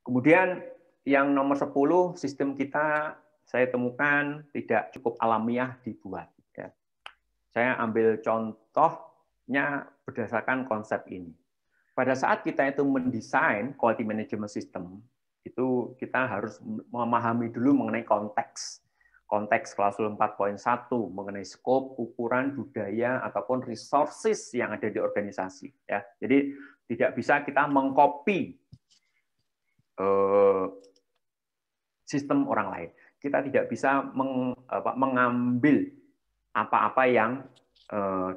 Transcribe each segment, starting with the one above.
Kemudian yang nomor 10, sistem kita saya temukan tidak cukup alamiah dibuat. Ya. Saya ambil contohnya berdasarkan konsep ini. Pada saat kita itu mendesain quality management system, itu kita harus memahami dulu mengenai konteks. Konteks klausul 4.1 mengenai skop, ukuran, budaya, ataupun resources yang ada di organisasi. Ya. Jadi tidak bisa kita mengcopy sistem orang lain. Kita tidak bisa mengambil apa-apa yang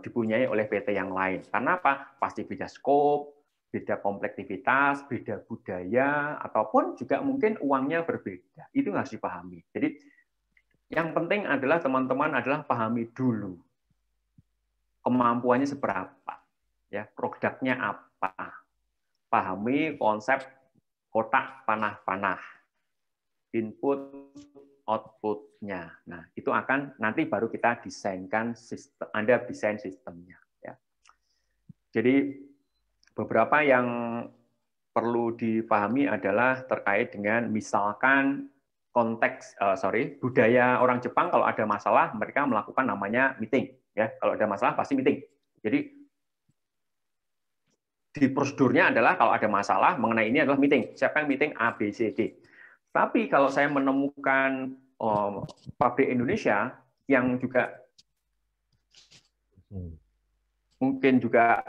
dipunyai oleh PT yang lain. Karena apa? Pasti beda skop, beda komplektivitas, beda budaya, ataupun juga mungkin uangnya berbeda. Itu harus dipahami. Jadi yang penting adalah teman-teman adalah pahami dulu kemampuannya seberapa, ya produknya apa. Pahami konsep kotak panah-panah, input output-nya. Nah, itu akan nanti baru kita desainkan sistem, Anda desain sistemnya. Ya. Jadi beberapa yang perlu dipahami adalah terkait dengan misalkan konteks, budaya orang Jepang kalau ada masalah mereka melakukan namanya meeting. Ya, kalau ada masalah pasti meeting. Jadi di prosedurnya adalah kalau ada masalah mengenai ini adalah meeting. Siapa yang meeting? A, B, C, D. Tapi kalau saya menemukan pabrik Indonesia yang juga mungkin juga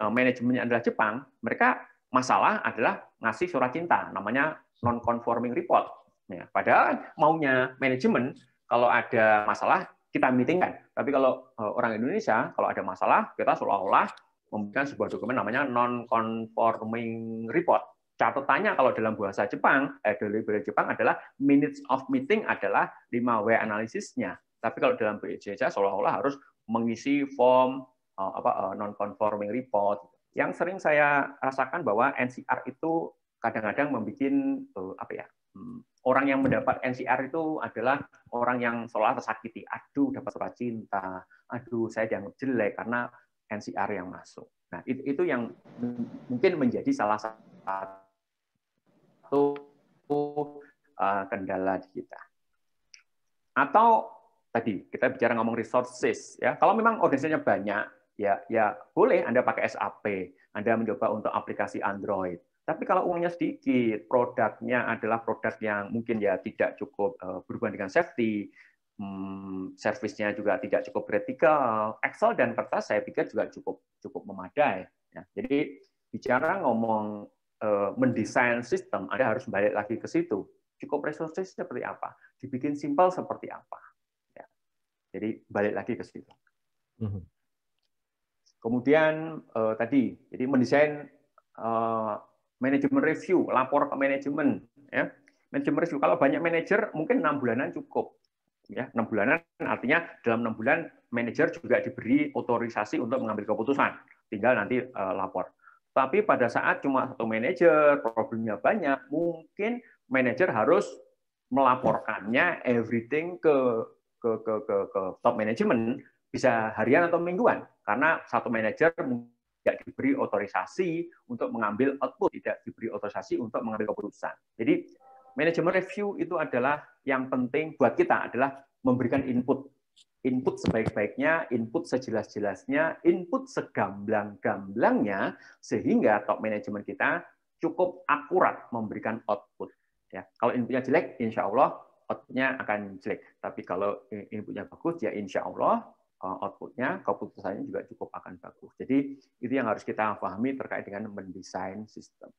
manajemennya adalah Jepang, mereka masalah adalah ngasih surat cinta, namanya non-conforming report. Ya, padahal maunya manajemen, kalau ada masalah kita meetingkan. Tapi kalau orang Indonesia, kalau ada masalah, kita seolah-olah memberikan sebuah dokumen namanya non-conforming report. Catatannya kalau dalam bahasa Jepang, dalam bahasa Jepang adalah minutes of meeting adalah 5W analisisnya. Tapi kalau dalam bahasa Indonesia seolah-olah harus mengisi form non-conforming report. Yang sering saya rasakan bahwa NCR itu kadang-kadang membuat orang yang mendapat NCR itu adalah orang yang seolah tersakiti. Aduh, dapat surat cinta. Aduh, saya dianggap jelek karena NCR yang masuk. Nah, itu yang mungkin menjadi salah satu kendala di kita. Atau tadi kita bicara ngomong resources, ya. Kalau memang organisasinya banyak, ya boleh Anda pakai SAP, Anda mencoba untuk aplikasi Android. Tapi kalau uangnya sedikit, produknya adalah produk yang mungkin ya tidak cukup berhubungan dengan safety, servisnya juga tidak cukup kritikal, Excel dan kertas saya pikir juga cukup memadai. Ya. Jadi bicara ngomong mendesain sistem, Anda harus balik lagi ke situ. Cukup resources seperti apa? Dibikin simpel seperti apa? Ya. Jadi balik lagi ke situ. Kemudian tadi, jadi mendesain manajemen review, lapor ke manajemen. Ya. Manajemen review, kalau banyak manajer mungkin 6 bulanan cukup. Ya, 6 bulanan artinya dalam 6 bulan manajer juga diberi otorisasi untuk mengambil keputusan. Tinggal nanti lapor. Tapi pada saat cuma satu manajer, problemnya banyak, mungkin manajer harus melaporkannya everything ke top management, bisa harian atau mingguan, karena satu manajer tidak diberi otorisasi untuk mengambil output, tidak diberi otorisasi untuk mengambil keputusan. Jadi manajemen review itu adalah yang penting buat kita adalah memberikan input. Input sebaik-baiknya, input sejelas-jelasnya, input segamblang-gamblangnya, sehingga top manajemen kita cukup akurat memberikan output. Ya, kalau inputnya jelek, insya Allah outputnya akan jelek. Tapi kalau inputnya bagus, ya insya Allah outputnya, keputusannya juga cukup akan bagus. Jadi itu yang harus kita pahami terkait dengan mendesain sistem.